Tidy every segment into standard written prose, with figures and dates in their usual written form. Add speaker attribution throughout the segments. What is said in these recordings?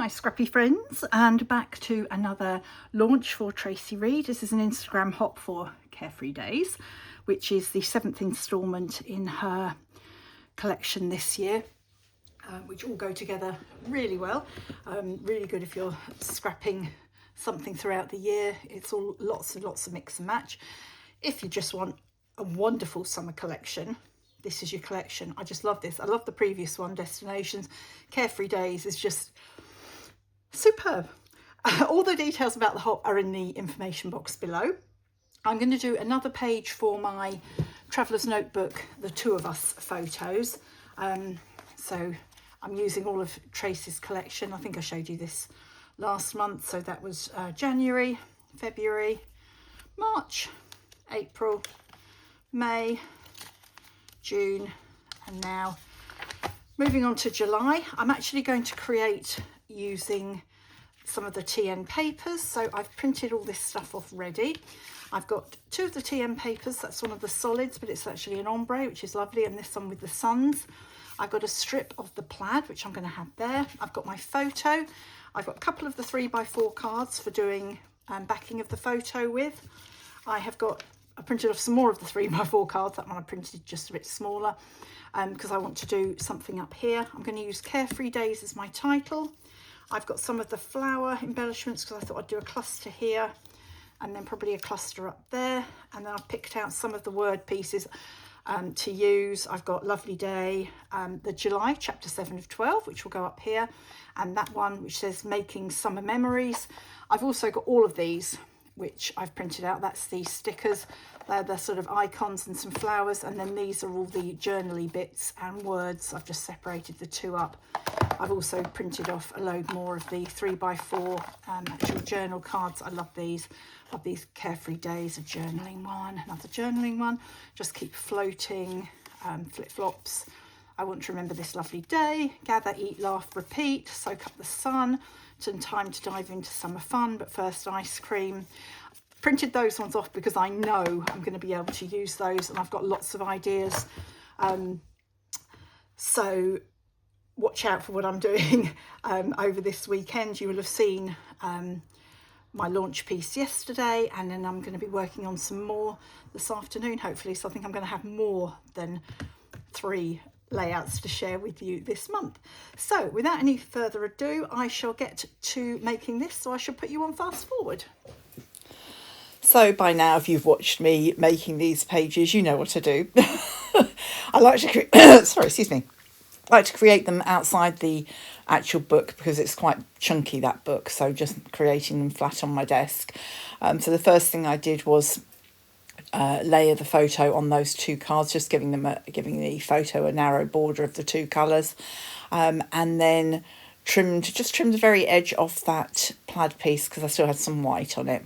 Speaker 1: my scrappy friends, and back to another launch for Traci Reed. This is an Instagram hop for Carefree Days, which is the 7th instalment in her collection this year, which all go together really well. Really good if you're scrapping something throughout the year. It's all lots and lots of mix and match. If you just want a wonderful summer collection, this is your collection. I just love this. I love the previous one, Destinations. Carefree Days is just superb. All the details about the hop are in the information box below. I'm going to do another page for my Traveller's Notebook, the two of us photos. So I'm using all of Traci's collection. I think I showed you this last month. So that was January, February, March, April, May, June, and now moving on to July. I'm actually going to create using some of the TN papers. So I've printed all this stuff off ready. I've got two of the TN papers. That's one of the solids, but it's actually an ombre, which is lovely, and this one with the suns. I've got a strip of the plaid, which I'm going to have there. I've got my photo. I've got a couple of the 3x4 cards for doing backing of the photo with. I printed off some more of the 3x4 cards. That one I printed just a bit smaller because I want to do something up here. I'm going to use Carefree Days as my title. I've got some of the flower embellishments because I thought I'd do a cluster here and then probably a cluster up there. And then I've picked out some of the word pieces to use. I've got Lovely Day, the July chapter 7 of 12, which will go up here, and that one which says Making Summer Memories. I've also got all of these which I've printed out. That's the stickers. They're the sort of icons and some flowers, and then these are all the journaly bits and words. I've just separated the two up. I've also printed off a load more of the 3x4 actual journal cards. I love these. I love these Carefree Days, a journaling one, another journaling one. Just keep floating, flip-flops. I want to remember this lovely day. Gather, eat, laugh, repeat. Soak up the sun. Time to dive into summer fun, but first ice cream. Printed those ones off because I know I'm going to be able to use those, and I've got lots of ideas. So watch out for what I'm doing over this weekend. You will have seen my launch piece yesterday, and then I'm going to be working on some more this afternoon, hopefully. So I think I'm going to have more than 3 layouts to share with you this month. So without any further ado, I shall get to making this. So I shall put you on fast forward. So by now, if you've watched me making these pages, you know what to do. I like to like to create them outside the actual book because it's quite chunky, that book. So just creating them flat on my desk. So the first thing I did was layer the photo on those two cards, just giving the photo a narrow border of the two colours, and then trimmed the very edge off that plaid piece because I still had some white on it,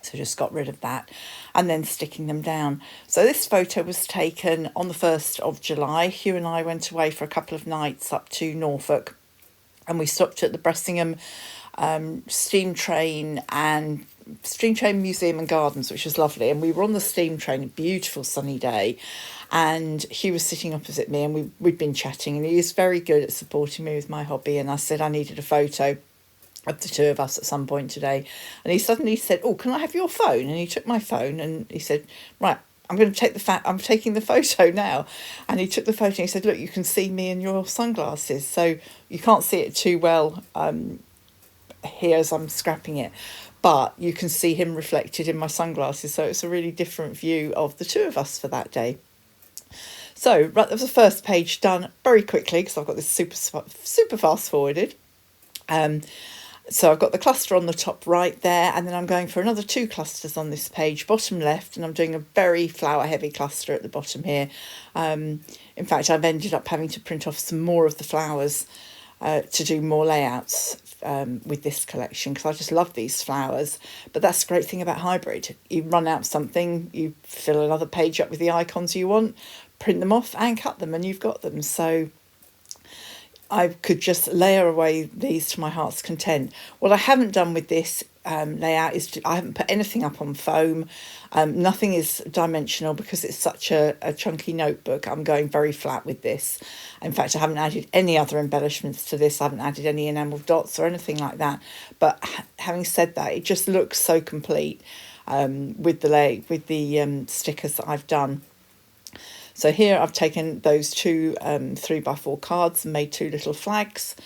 Speaker 1: so just got rid of that, and then sticking them down. So this photo was taken on the 1st of July. Hugh and I went away for a couple of nights up to Norfolk, and we stopped at the Bressingham steam train museum and gardens, which was lovely. And we were on the steam train, a beautiful sunny day, and he was sitting opposite me, and we'd been chatting, and he was very good at supporting me with my hobby. And I said I needed a photo of the two of us at some point today, and he suddenly said, "Oh, can I have your phone?" And he took my phone and he said, "Right, I'm taking the photo now." And he took the photo and he said, "Look, you can see me in your sunglasses, so you can't see it too well here as I'm scrapping it, but you can see him reflected in my sunglasses, so it's a really different view of the two of us for that day." So right, that was the first page done very quickly because I've got this super fast forwarded. So I've got the cluster on the top right there, and then I'm going for another 2 clusters on this page, bottom left, and I'm doing a very flower heavy cluster at the bottom here. In fact, I've ended up having to print off some more of the flowers to do more layouts with this collection because I just love these flowers. But that's the great thing about hybrid. You run out something, you fill another page up with the icons you want, print them off and cut them, and you've got them. So
Speaker 2: I could just layer away these to my heart's content. What I haven't done with this layout is I haven't put anything up on foam. Nothing is dimensional because it's such a chunky notebook. I'm going very flat with this. In fact, I haven't added any other embellishments to this. I haven't added any enamel dots or anything like that. But having said that, it just looks so complete with the stickers that I've done. So here I've taken those two 3x4 cards and made two little flags,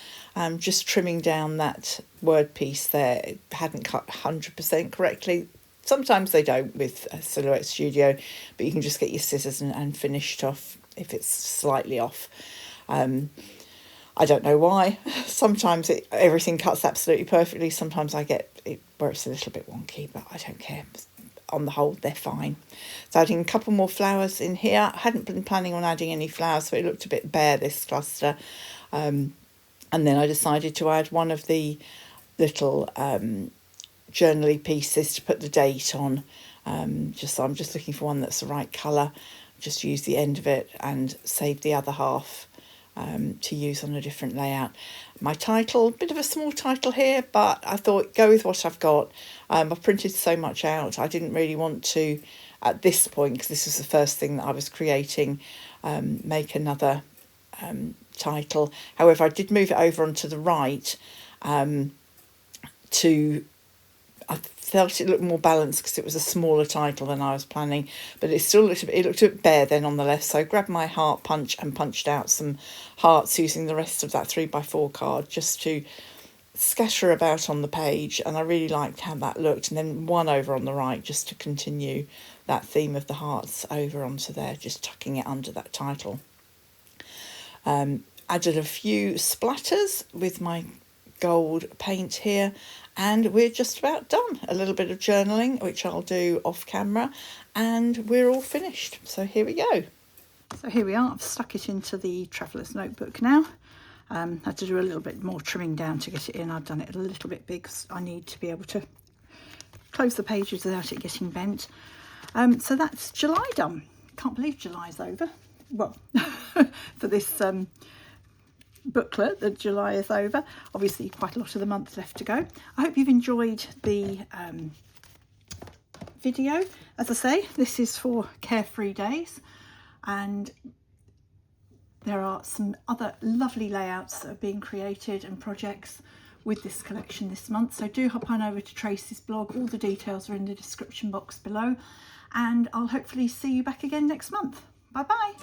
Speaker 2: just trimming down that word piece there. It hadn't cut 100% correctly. Sometimes they don't with Silhouette Studio, but you can just get your scissors and finish it off if it's slightly off. I don't know why. Sometimes everything cuts absolutely perfectly. Sometimes I get it where it's a little bit wonky, but I don't care. On the whole, they're fine. So adding a couple more flowers in here. I hadn't been planning on adding any flowers, so it looked a bit bare, this cluster. And then I decided to add one of the little journaly pieces to put the date on. I'm just looking for one that's the right colour. Just use the end of it and save the other half to use on a different layout. My title, a bit of a small title here, but I thought go with what I've got. I've printed so much out. I didn't really want to, at this point, because this was the first thing that I was creating, make another title. However, I did move it over onto the right I felt it looked more balanced because it was a smaller title than I was planning, but it still looked a bit bare then on the left. So I grabbed my heart punch and punched out some hearts using the rest of that 3x4 card just to scatter about on the page, and I really liked how that looked. And then one over on the right just to continue that theme of the hearts over onto there, just tucking it under that title. Added a few splatters with my gold paint here, and we're just about done. A little bit of journaling, which I'll do off camera, and we're all finished. So here we go.
Speaker 1: So here we are. I've stuck it into the Traveller's Notebook now. Had to do a little bit more trimming down to get it in. I've done it a little bit big because I need to be able to close the pages without it getting bent. So that's July done. Can't believe July's over. Well, for this booklet that July is over. Obviously quite a lot of the month left to go. I hope you've enjoyed the video. As I say, this is for Carefree Days, and there are some other lovely layouts that are being created and projects with this collection this month. So do hop on over to Traci's blog. All the details are in the description box below, and I'll hopefully see you back again next month. Bye bye.